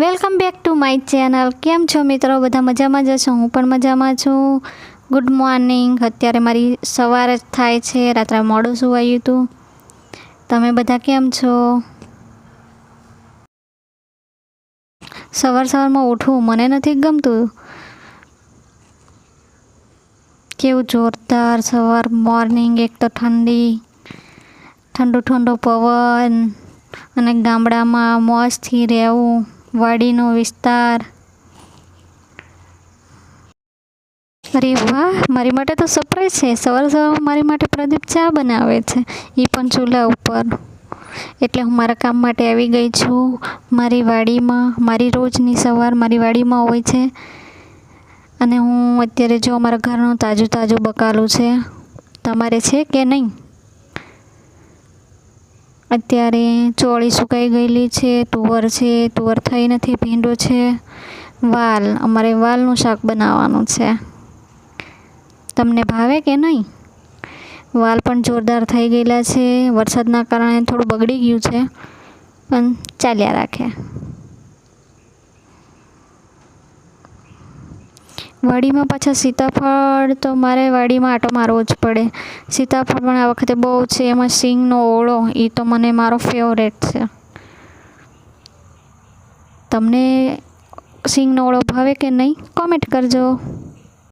Welcome back to my channel. કેમ છો મિત્રો? બધા મજામાં જ છો? હું પણ મજામાં છું। Good morning. અત્યારે મારી સવાર જ થાય છે, રાત્રે મોડું સુવાયું હતું। તમે બધા કેમ છો? સવારમાં ઉઠવું મને નથી ગમતું। કેવું જોરદાર સવાર મોર્નિંગ, એક તો ઠંડો પવન અને ગામડામાં મોજથી રહેવું, વાડીનો વિસ્તાર। અરે વાહ, મારી માટે તો સરપ્રાઈઝ છે। સવારમાં મારી માટે પ્રદીપ ચા બનાવે છે, એ પણ ચૂલા ઉપર। એટલે હું મારા કામ માટે આવી ગઈ છું મારી વાડીમાં। મારી રોજની સવાર મારી વાડીમાં હોય છે અને હું અત્યારે જો અમારા ઘરનું તાજું બકાલું છે। તમારે છે કે નહીં? અત્યારે ચોળી સુકાઈ ગયેલી છે, તુવર છે, તુવર થઈ નથી, ભીંડો છે, વાલ, અમારે વાલનું શાક બનાવવાનું છે। તમને ભાવે કે નહીં? વાલ પણ જોરદાર થઈ ગયેલા છે। વરસાદના કારણે થોડું બગડી ગયું છે, પણ ચાલ્યા રાખે। વાડીમાં પાછા સીતાફળ તો મારે વાડીમાં આટો મારવો જ પડે। સીતાફળ પણ આ વખતે બહુ છે, એમાં સિંગનો ઓળો, એ તો મને મારો ફેવરેટ છે। તમને સિંગનો ઓળો ભાવે કે નહીં? કોમેન્ટ કરજો।